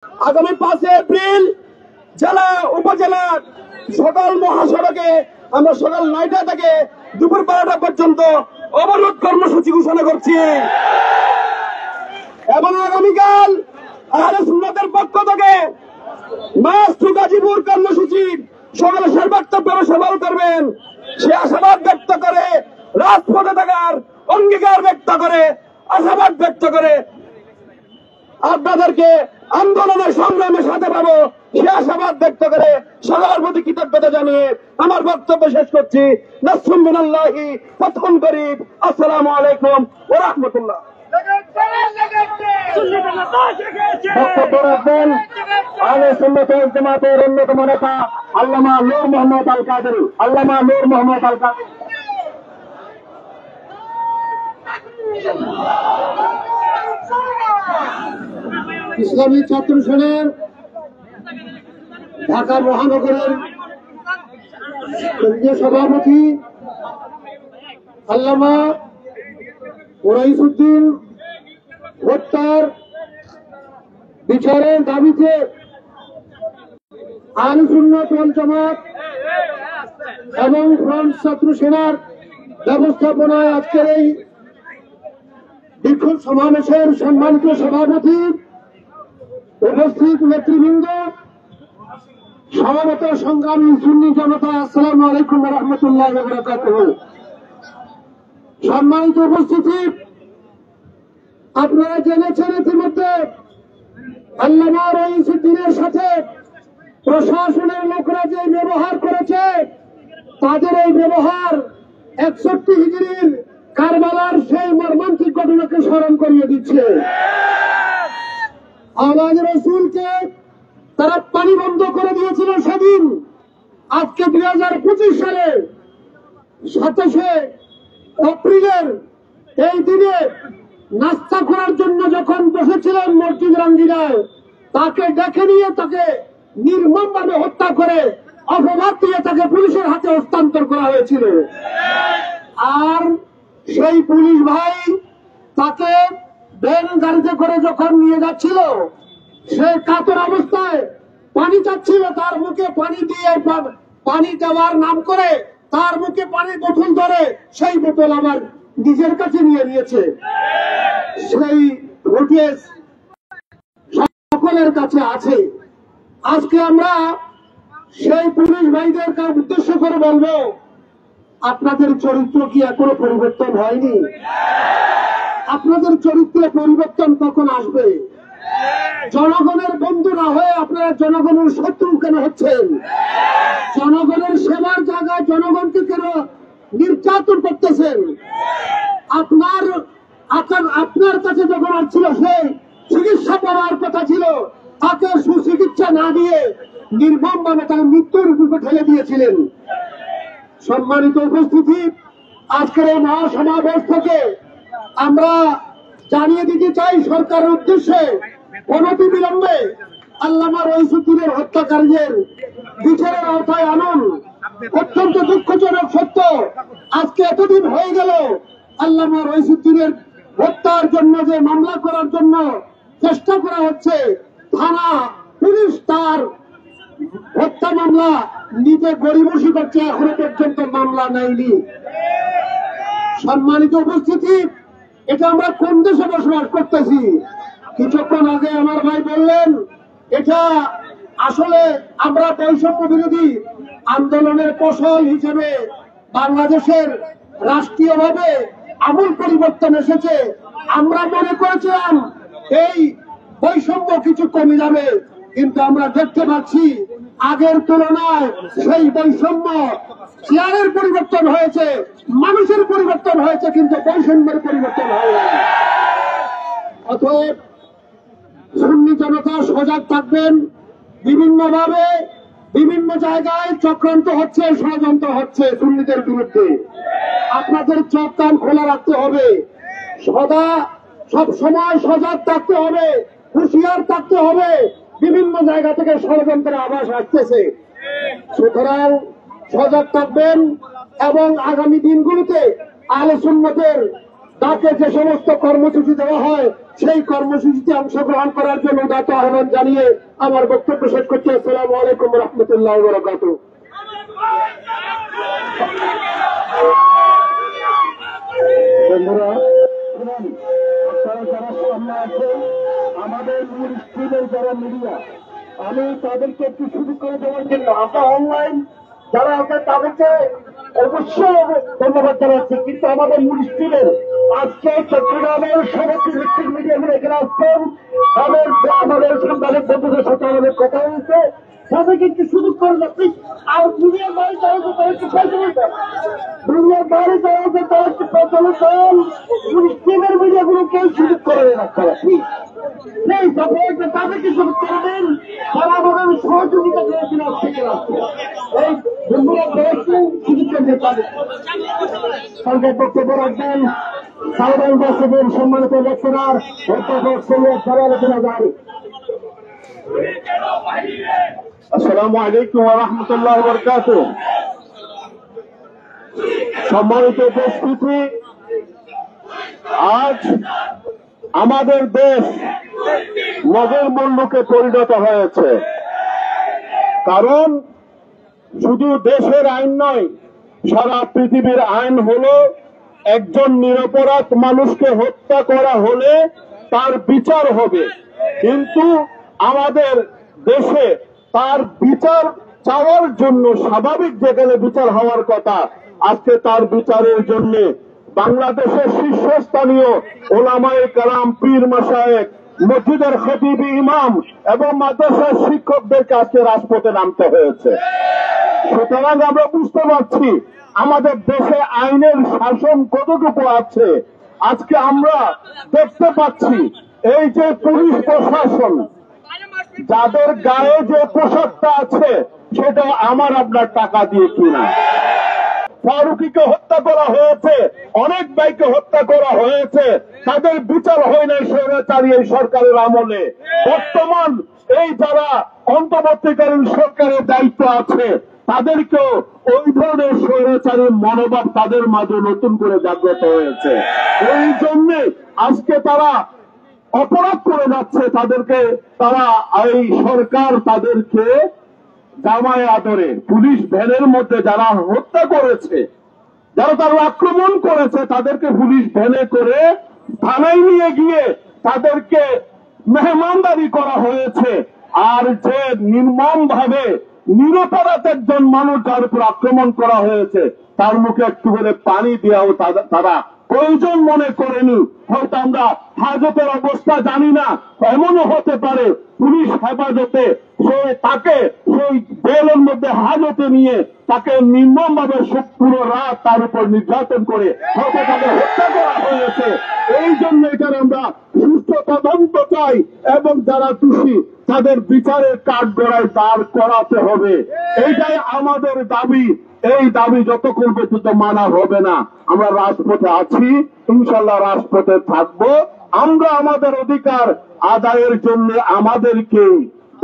আগামী 5 এপ্রিল জেলা উপজেলা সকাল মহাসড়কে আমরা সকাল 9টা থেকে দুপুর 12টা পর্যন্ত অবরোধ কর্মসূচি ঘোষণা করছি এবং আগামীকাল আহলে সুন্নাতের পক্ষ থেকে মাস টু গাজীপুর কর্মসূচি সকালে সর্বাত্মক ব্যবসা করবেন সে আশাবাদ ব্যক্ত করে রাজপথে থাকার অঙ্গীকার ব্যক্ত করে আশাবাদ ব্যক্ত করে আপনাদেরকে আন্দোলনের সংগ্রামের সাথে পাবো সে আশাবাদ ব্যক্ত করে সবার প্রতি কৃতজ্ঞতা জানিয়ে আমার বক্তব্য শেষ করছি। নাসরুম মিনাল্লাহি ফাতহুন করিব। আসসালামু আলাইকুম ওয়া রাহমাতুল্লাহ। বক্তব্য রাখবেন আহলে সুন্নাত ওয়াল জামাতের অন্যতম নেতা আল্লামা নূর মোহাম্মদ আল কাদেরী। আল্লামা নূর মোহাম্মদ আল কাদেরী। ইসলামী ছাত্র সংসদের ঢাকা মহানগরের কেন্দ্রীয় সভাপতি আল্লামা ওরাইসউদ্দিন হত্যার বিচারের দাবিতে আহলে সুন্নাত ওয়াল জামাত এবং ফ্রন্ট ছাত্র সেনার ব্যবস্থাপনায় আজকের এই বিক্ষোভ সমাবেশের সম্মানিত সভাপতি, উপস্থিত নেতৃবৃন্দ, সমবেত সংগ্রামী সুন্নি জনতা, আসসালামু আলাইকুম ওয়া রাহমাতুল্লাহি ওয়া বারাকাতুহু। সম্মানিত উপস্থিতি, আপনারা জেনেছেন ইতিমধ্যে আল্লামা ওরাইসউদ্দিনের সাথে প্রশাসনের লোকরা যে ব্যবহার করেছে তাদের এই ব্যবহার 61 হিজরির কারবালার সেই মর্মান্তিক ঘটনাকে স্মরণ করিয়ে দিচ্ছে। আমাদের রাসূলকে তারা পানি বন্ধ করে দিয়েছিল সেদিন। আজকে 2025 সালে 27 এপ্রিলের এই দিনে নাস্তা করার জন্য যখন বসেছিলেন মসজিদ রঙ্গিনায়, তাকে ডেকে নিয়ে তাকে নির্মমভাবে হত্যা করে অপবাদ দিয়ে তাকে পুলিশের হাতে হস্তান্তর করা হয়েছিল। আর সেই পুলিশ ভাই তাকে ভ্যান গাড়িতে করে যখন নিয়ে যাচ্ছিল, সে কাতর অবস্থায় পানি চাচ্ছিল, তার মুখে পানি দিয়ে পানি দেওয়ার নাম করে তার মুখে পানির বোতল ধরে সেই বোতল আমার নিজের কাছে নিয়ে নিয়েছে। সেই ফুটেজ সকলের কাছে আছে। আজকে আমরা সেই পুলিশ ভাইদেরকে উদ্দেশ্য করে বলবো, আপনাদের চরিত্র কি এখনো পরিবর্তন হয়নি? আপনাদের চরিত্রে পরিবর্তন কখন আসবে? জনগণের বন্ধু না হয়ে আপনারা জনগণের শত্রু কেন হচ্ছেন? জনগণের সেবার জায়গায় জনগণকে কেন নির্যাতন করতেছেন? আপনার কাছে যখন আসছিল সেই চিকিৎসা পাওয়ার কথা ছিল, তাকে সুচিকিৎসা না দিয়ে নির্মমভাবে তাকে মৃত্যুর রূপে ঠেলে দিয়েছিলেন। সম্মানিত উপস্থিতি, আজকের এই মহাসমাবেশ থেকে আমরা জানিয়ে দিতে চাই সরকারের উদ্দেশ্যে, অনতিবিলম্বে আল্লামা ওরাইসউদ্দিনের হত্যাকারীদের বিচারের আওতায় আনুন। অত্যন্ত দুঃখজনক সত্য, আজকে এতদিন হয়ে গেল আল্লামা ওরাইসউদ্দিনের হত্যার জন্য যে মামলা করার জন্য চেষ্টা করা হচ্ছে, থানা পুলিশ তার হত্যা মামলা নিতে গড়িমসি করছে, এখনো পর্যন্ত মামলা নেয়নি। সম্মানিত উপস্থিতি, এটা আমরা কোন দেশে বসবাস করতেছি? কিছুক্ষণ আগে আমার ভাই বললেন, এটা আসলে আমরা বৈষম্য বিরোধী আন্দোলনের ফসল হিসেবে বাংলাদেশের রাষ্ট্রীয়ভাবে আমূল পরিবর্তন এসেছে। আমরা মনে করেছিলাম এই বৈষম্য কিছু কমে যাবে, কিন্তু আমরা দেখতে পাচ্ছি আগের তুলনায় সেই বৈষম্য চেয়ারের পরিবর্তন হয়েছে, মানুষের পরিবর্তন হয়েছে, কিন্তু বৈষম্যের পরিবর্তন হয়নি। অতএব সুন্নি জনতা সজাগ থাকবেন। বিভিন্নভাবে বিভিন্ন জায়গায় চক্রান্ত হচ্ছে, ষড়যন্ত্র হচ্ছে সুন্নিদের বিরুদ্ধে। আপনাদের চোখ কান খোলা রাখতে হবে, সব সময় সজাগ থাকতে হবে, হুঁশিয়ার থাকতে হবে। বিভিন্ন জায়গা থেকে ষড়যন্ত্রের আভাস আসতেছে, সুতরাং সজাগ থাকবেন এবং আগামী দিনগুলোতে আহলে সুন্নাতের তাকে যে সমস্ত কর্মসূচি দেওয়া হয় সেই কর্মসূচিতে অংশগ্রহণ করার জন্য উদাত্ত আহ্বান জানিয়ে আমার বক্তব্য শেষ করছি। আসসালামু আলাইকুম রহমতুল্লাহ বারাকাতুহু। বন্ধুরা, আপনারা যারা সামনে আছেন, আমাদের মূল স্ট্রিমের যারা মিডিয়া, আমি তাদেরকে একটু শুরু করে দেওয়ার জন্য আমরা অনলাইন যারা আছে তাদেরকে অবশ্যই ধন্যবাদ জানাচ্ছি, কিন্তু আমাদের মূল স্ট্রিমের আজকে চট্টগ্রামের সমস্ত ইলেকট্রিক মিডিয়াগুলো এখানে আসছেন, আমাদের সাংবাদিক বন্ধুদের সাথে আমাদের কথা হয়েছে, তাদেরকে একটু সুযোগ করে যাচ্ছি। আর দুনিয়ার বাইরে যারা তারা একটু প্রচলিত, দুনিয়ার বাইরে যারা আছে তারা একটু প্রচলিত স্ট্রিমের মিডিয়াগুলো কেউ সুযোগ করে দেন আপনারা, ঠিক তাদেরকে সুযোগ করে দেন, তারা আমাদের সহযোগিতা করেছিল থেকে রাখছে। এই বন্ধুরা সুযোগ করে তাদের সরকার বক্তব্য রাখবেন সাউথ ইউনিভার্সিটির সম্মানিত লেকচারার অধ্যাপক সৈয়দ সরাল যায়। আসসালামু আলাইকুম ওয়া রাহমাতুল্লাহি ওয়া বারাকাতুহু। সম্মানিত উপস্থিতি, আজ আমাদের দেশ মগের মুল্লুকে পরিণত হয়েছে। কারণ শুধু দেশের আইন নয়, সারা পৃথিবীর আইন হলো একজন নিরপরাধ মানুষকে হত্যা করা হলে তার বিচার হবে, কিন্তু আমাদের দেশে তার বিচার চাওয়ার জন্য স্বাভাবিক যেখানে বিচার হওয়ার কথা, আজকে তার বিচারের জন্য বাংলাদেশের শীর্ষস্থানীয় ওলামায়ে কেরাম, পীর মাশায়েখ, মসজিদের খতিব, ইমাম এবং মাদ্রাসার শিক্ষকদেরকে আজকে রাজপথে নামতে হয়েছে। সুতরাং আমরা বুঝতে পারছি আমাদের দেশে আইনের শাসন কতটুকু আছে। আজকে আমরা দেখতে পাচ্ছি এই যে পুলিশ প্রশাসন, যাদের গায়ে যে পোশাকটা আছে সেটা আমার আপনার টাকা দিয়ে কিনা। ফারুকিকে হত্যা করা হয়েছে, অনেক ভাইকে হত্যা করা হয়েছে, তাদের বিচার হয় নাই স্বৈরাচারী এই সরকারের আমলে। বর্তমান এই যারা অন্তর্বর্তীকালীন সরকারের দায়িত্ব আছে তাদেরকেও ওই ধরনের স্বৈরাচারী মনোভাব তাদের মাঝে নতুন করে জাগ্রত হয়েছে। এই জন্যে আজকে তারা অপরাধ করে যাচ্ছে, তারা এই সরকার তাদেরকে জামায় আদরে পুলিশ ভ্যানের মধ্যে যারা হত্যা করেছে, যারা তারা আক্রমণ করেছে, তাদেরকে পুলিশ ভ্যানে করে থানায় নিয়ে গিয়ে তাদেরকে মেহমানদারি করা হয়েছে। আর যে নির্মম ভাবে নিরপরাধ একজন মানুষ যার উপর আক্রমণ করা হয়েছে তার মুখে একটু করে পানি দেওয়াও তারা প্রয়োজন মনে করেনি। হয়তো আমরা হাজতের অবস্থা জানি না, এমনও হতে পারে পুলিশ হেফাজতে তাকে সেই জেলের মধ্যে হাজতে নিয়ে তাকে নির্মম ভাবে পুরো রাত তার উপর নির্যাতন করে হয়তো তাকে হত্যা করা হয়েছে। এই জন্য এখানে আমরা সুস্থ তদন্ত চাই এবং যারা দোষী তাদের বিচারের কাঠগড়ায় দাঁড় করাতে হবে। এইটাই আমাদের দাবি। এই দাবি যতক্ষণ পর্যন্ত মানা হবে না, আমরা রাজপথে আছি, ইনশাল্লাহ রাজপথে থাকবো। আমরা আমাদের অধিকার আদায়ের জন্য আমাদেরকে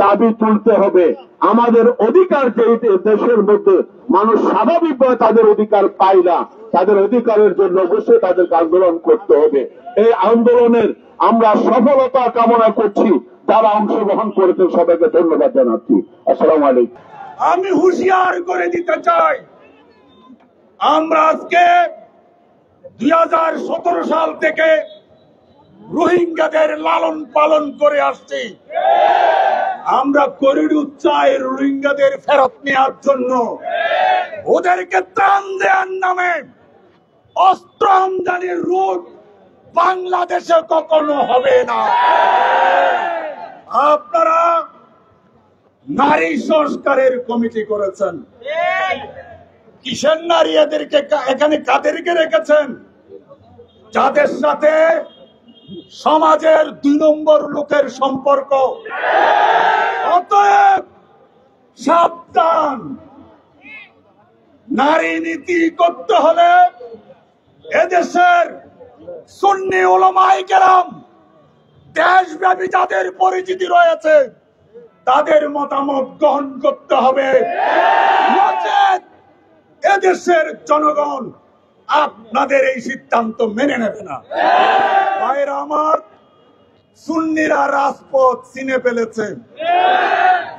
দাবি তুলতে হবে। আমাদের অধিকার যে দেশের মধ্যে মানুষ স্বাভাবিকভাবে তাদের অধিকার পায় না, তাদের অধিকারের জন্য অবশ্যই তাদেরকে আন্দোলন করতে হবে। এই আন্দোলনের আমরা সফলতা কামনা করছি। যারা অংশগ্রহণ করেছেন সবাইকে ধন্যবাদ জানাচ্ছি। আসসালামু আলাইকুম। আমি হুঁশিয়ার করে দিতে চাই, আমরা আজকে 2017 সাল থেকে রোহিঙ্গাদের লালন পালন করে আসছি। আমরা করিডোর চাই রোহিঙ্গাদের ফেরত নেওয়ার জন্য। ওদেরকে ত্রাণ দেওয়ার নামে অস্ত্র আমদানির রুট বাংলাদেশে কখনো হবে না। আপনারা নারী সংস্কারের কমিটি করেছেন, কিসের নারী? এদেরকে এখানে কাদেরকে রেখেছেন? যাদের সাথে সমাজের 2 নম্বর লোকের সম্পর্ক। অতএব সাবধান। নারী নীতি করতে হলে এদেশের সুন্নি উলামায়ে কেরাম, দেশব্যাপী যাদের পরিচিতি রয়েছে তাদের মতামত গ্রহণ করতে হবে। নচেত এদেশের জনগণ আপনাদের এই সিদ্ধান্ত মেনে নেবে না। ভাইরা আমার, সুন্নিরা রাজপথ চিনে ফেলেছে।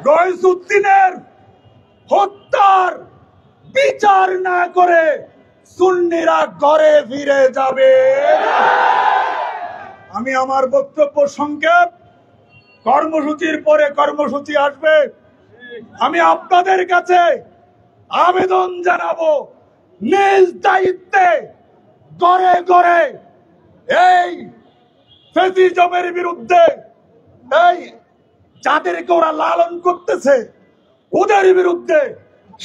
রইসুদ্দিনের হত্যার বিচার না করে সুন্নিরা ঘরে ফিরে যাবে। আমি আমার বক্তব্য সংক্ষেপ, কর্মসূচির পরে কর্মসূচি আসবে। আমি আপনাদের কাছে আবেদন জানাবো, নিজ দায়িত্বে ঘরে ঘরে এই ফ্যাসিজমের বিরুদ্ধে, এই যাদেরকে ওরা লালন করতেছে ওদের বিরুদ্ধে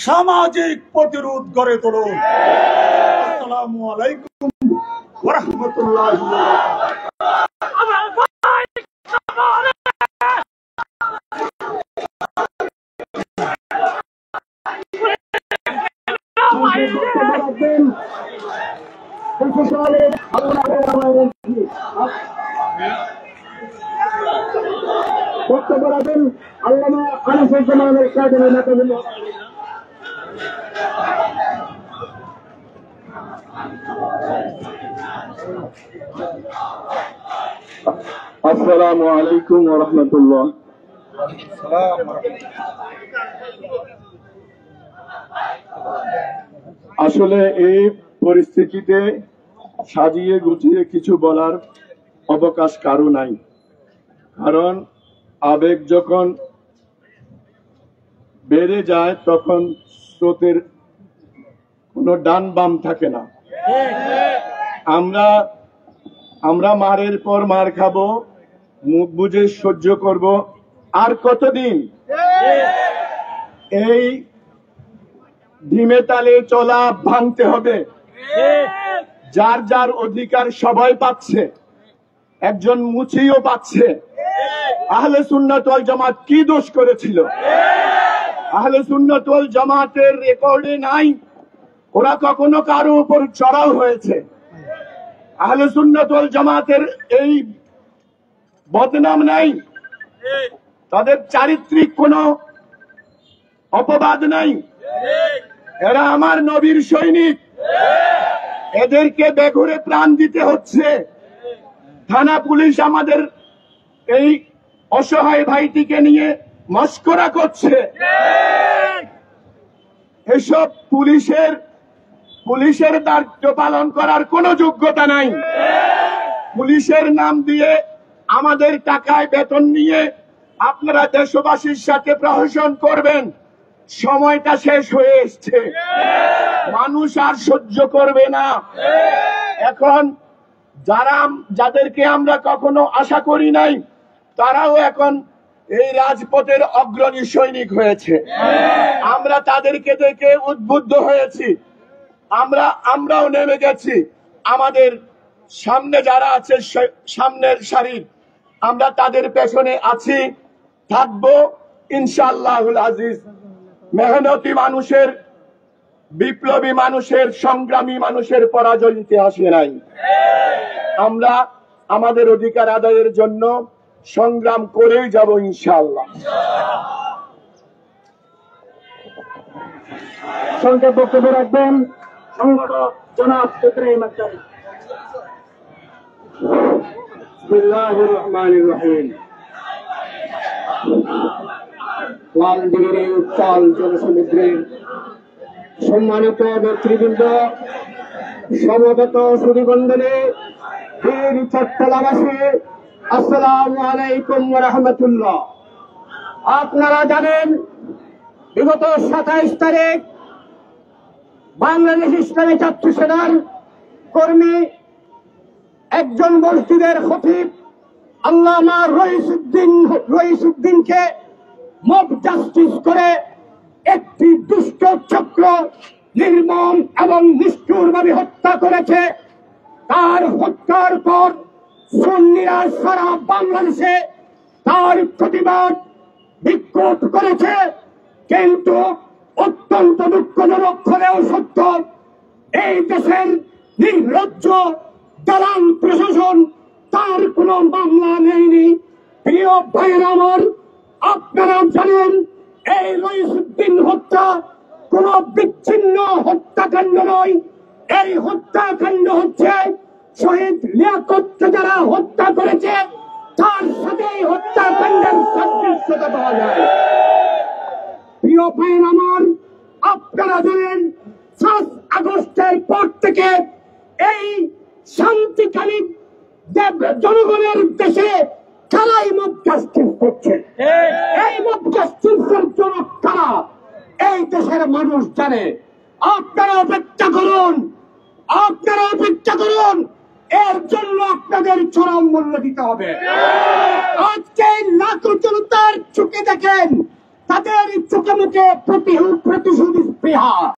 সামাজিক প্রতিরোধ গড়ে তুলুন। আসসালামু আলাইকুম ওয়া রাহমাতুল্লাহি ওয়া বারাকাতুহু। বক্তব্য রাখেন আল্লামা আনিসুজ্জামানের কাদের নেতাবৃন্দ। আসসালামু আলাইকুম ওয়া রাহমাতুল্লাহ। আসলে এই পরিস্থিতিতে সাজিয়ে গুছিয়ে কিছু বলার অবকাশ কারো নাই, কারণ আবেগ যখন বেড়ে যায় তখন স্রোতের কোনো ডান বাম থাকে না। আমরা মারের পর মার খাবো, মুখ বুঝে সহ্য করব। আর কতদিন এই ধিমে তালে চলা ভাঙতে হবে? যার যার অধিকার সবাই পাচ্ছে, একজন মুছিও পাচ্ছে। আহলে সুন্নাত ওয়াল জামাত কি দোষ করেছিল? আহলে সুন্নাত ওয়াল জামাতের রেকর্ডে নাই ওরা কখনো কারো উপর চড়াও হয়েছে। আহলে সুন্নাত ওয়াল জামাতের এই বদনাম নাই, তাদের চারিত্রিক কোনো অপবাদ নাই। এরা আমার নবীর সৈনিক, এদেরকে বেঘরে প্রাণ দিতে হচ্ছে। থানা পুলিশ আমাদের এই অসহায় ভাইটিকে নিয়ে মস্করা করছে। এসব পুলিশের দায়িত্ব পালন করার কোনো যোগ্যতা নাই। পুলিশের নাম দিয়ে আমাদের টাকায় বেতন নিয়ে আপনারা দেশবাসীর সাথে প্রহসন করবেন। সময়টা শেষ হয়ে এসছে, মানুষ আর সহ্য করবে না। এখন যাদেরকে আমরা কখনো আশা করি নাই তারাও এখন এই রাজপথের অগ্রণী সৈনিক হয়েছে। আমরা তাদেরকে দেখে উদ্বুদ্ধ হয়েছি, আমরাও নেমে গেছি। আমাদের সামনে যারা আছে সামনের সারির, আমরা তাদের পেছনে আছি, থাকবো ইনশাআল্লাহুল আজিজ। মেহনতি মানুষের, বিপ্লবী মানুষের, সংগ্রামী মানুষের পরাজয় ইতিহাসে নাই। আমরা আমাদের অধিকার আদায়ের জন্য সংগ্রাম করেই যাব ইনশাআল্লাহ। সংক্ষেপ বক্তব্য রাখবেন সংগঠক জনাব ইব্রাহিম আক্তার। বিসমিল্লাহির রহমানির রহিম। লালদিঘির এই উত্তাল জনসমুদ্রের সম্মানিত নেতৃবৃন্দ, সমবেত সুধীবন্দনে বীর চট্টলাবাসী, আসসালামু আলাইকুম ওয়া রাহমাতুল্লাহ। আপনারা জানেন বিগত 27 তারিখ বাংলাদেশ ইসলামী ছাত্র সেনার কর্মী একজন মসজিদের খতিব আল্লামা রইসুদ্দিনকে মব জাস্টিস করে একটি দুষ্ট চক্র নির্মম এবং নিষ্ঠুরভাবে হত্যা করেছে। তার হত্যার পর সুন্নিরা সারা বাংলাদেশে তার প্রতিবাদ বিক্ষোভ করেছে, কিন্তু অত্যন্ত দুঃখজনক হলেও সত্য, এই দেশের নির্লজ্জ দালাল প্রশাসন তার কোনো মামলা নেয়নি। প্রিয় ভাইয়েরা আমার, আপনারা জানেন এই রইসুদ্দিন হত্যা কোন বিচ্ছিন্ন হত্যাকাণ্ড নয়, এই হত্যাকাণ্ড হচ্ছে শহীদ লিয়াকতকে যারা হত্যা করেছে তার সাথে এই হত্যাকাণ্ডের সাদৃশ্যতা পাওয়া যায়। প্রিয় ভাই আমার, আপনারা জানেন 5 আগস্টের পর থেকে এই শান্তিকামী জনগণের দেশে কারাই মব জাস্টিস করছে। এই মব জাস্টিসের জনক কারা এই দেশের মানুষ জানে। আপনারা অপেক্ষা করুন, আপনারা অপেক্ষা করুন, এর জন্য আপনাদের চরম মূল্য দিতে হবে। আজকে লাখো জনতার চোখে দেখেন, তাদের চোখে মুখে প্রতিশোধ স্পৃহা।